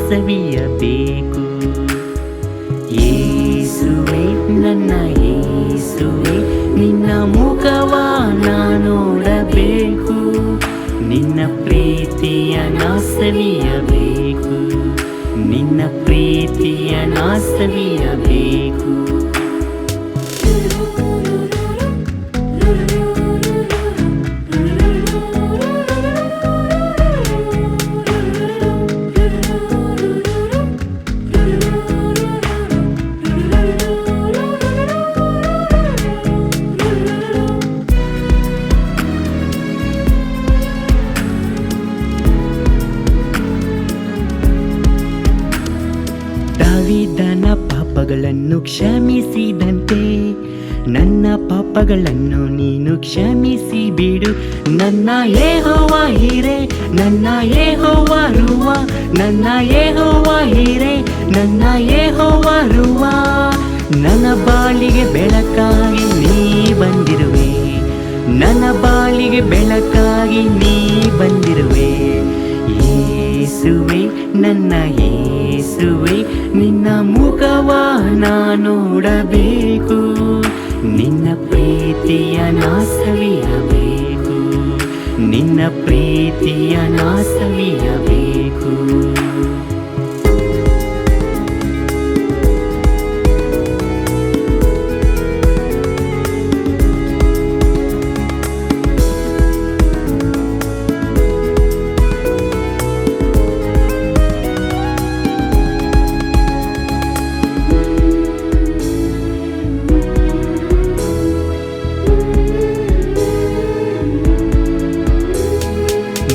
ಸವಿಯಬೇಕು. ಯೇಸುವೆ ನನ್ನ ಯೇಸುವೆ, ನಿನ್ನ ಮುಖವ ನಾ ನೋಡಬೇಕು. ನಿನ್ನ ಪ್ರೀತಿಯ ನಾ ಸವಿಯಬೇಕು. ನಿನ್ನ ಪ್ರೀತಿಯ ನಾ ಸವಿಯಬೇಕು. ದಾವೀದನ ಪಾಪಗಳನ್ನು ಕ್ಷಮಿಸಿದಂತೆ ನನ್ನ ಪಾಪಗಳನ್ನು ನೀನು ಕ್ಷಮಿಸಿ ಬಿಡು. ನನ್ನ ಯೆಹೋವ ಹೀರೆ, ನನ್ನ ಯೆಹೋವ ರುವ, ನನ್ನ ಯೆಹೋವ ಹೀರೆ, ನನ್ನ ಯೆಹೋವ ರುವ. ನನ್ನ ಬಾಳಿಗೆ ಬೆಳಕಾಗಿ ನೀ ಬಂದಿರುವೆ. ನನ್ನ ಬಾಳಿಗೆ ಬೆಳಕಾಗಿ ನೀ ಬಂದಿರುವೆ. ಯೇಸುವೆ ನನ್ನ ಯೇಸುವೆ, ನಿನ್ನ ಮುಖವ ನಾ ನೋಡಬೇಕು. ನಿನ್ನ ಪ್ರೀತಿಯ ನಾ ಸವಿಯಬೇಕು. ನಿನ್ನ ಪ್ರೀತಿಯ ನಾ ಸವಿಯಬೇಕು.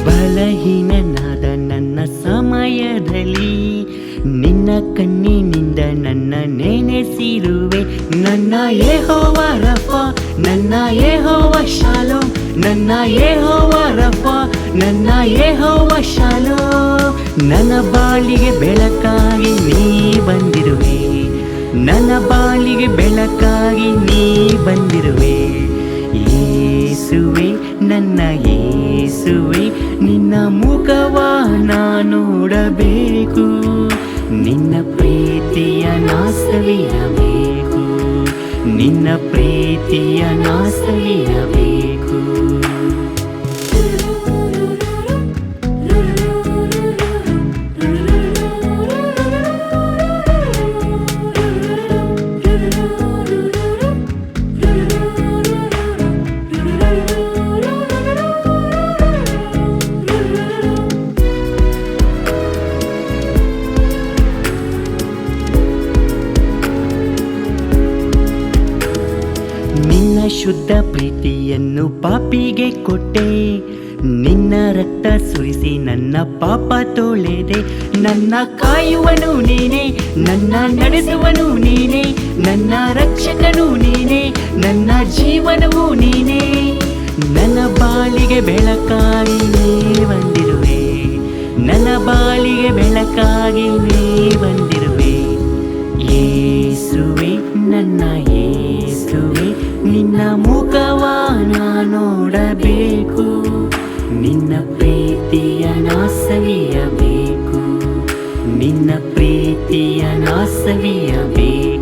ಬಲಹೀನನಾದ ನನ್ನ ಸಮಯದಲ್ಲಿ ನಿನ್ನ ಕಣ್ಣಿನಿಂದ ನನ್ನ ನೆನೆಸಿರುವೆ. ನನ್ನ ಯೆಹೋವ ರಫ, ನನ್ನ ಯೆಹೋವ ಶಾಲೋಮ್, ನನ್ನ ಯೆಹೋವ ರಫ, ನನ್ನ ಯೆಹೋವ ಶಾಲೋಮ್. ನನ್ನ ಬಾಳಿಗೆ ಬೆಳಕಾಗಿ ನೀ ಬಂದಿರುವೆ. ನನ್ನ ಬಾಳಿಗೆ ಬೆಳಕಾಗಿ ನೀ ಬಂದಿರುವೆ. ಯೇಸುವೆ ನನ್ನ ಯೇಸುವೆ, ನಿನ್ನ ಮುಖವ ನಾ ನೋಡಬೇಕು. ನಿನ್ನ ಪ್ರೀತಿಯ ನಾ ಸವಿಯಬೇಕು. ನಿನ್ನ ಪ್ರೀತಿಯ ನಾ ಸವಿಯಬೇಕು. ನಿನ್ನ ಶುದ್ಧ ಪ್ರೀತಿಯನ್ನು ಪಾಪಿಗೆ ಕೊಟ್ಟೆ. ನಿನ್ನ ರಕ್ತ ಸುರಿಸಿ ನನ್ನ ಪಾಪ ತೊಳೆದೆ. ನನ್ನ ಕಾಯುವನು ನೀನೇ, ನನ್ನ ನಡೆಸುವನು ನೀನೇ, ನನ್ನ ರಕ್ಷಕನು ನೀನೇ, ನನ್ನ ಜೀವನವು ನೀನೇ. ನನ್ನ ಬಾಳಿಗೆ ಬೆಳಕಾಗಿ ನೀ ಬಂದಿರುವೆ. ನನ್ನ ಬಾಳಿಗೆ ಬೆಳಕಾಗಿ ನೀ ಬಂದಿರುವೆ. ಯೇಸುವೆ ನನ್ನ ಯೇಸುವೆ, ನಿನ್ನ ಮುಖವ ನಾ ನೋಡಬೇಕು. ನಿನ್ನ ಪ್ರೀತಿಯ ನಾ ಸವಿಯಬೇಕು. ನಿನ್ನ ಪ್ರೀತಿಯ ನಾ ಸವಿಯಬೇಕು.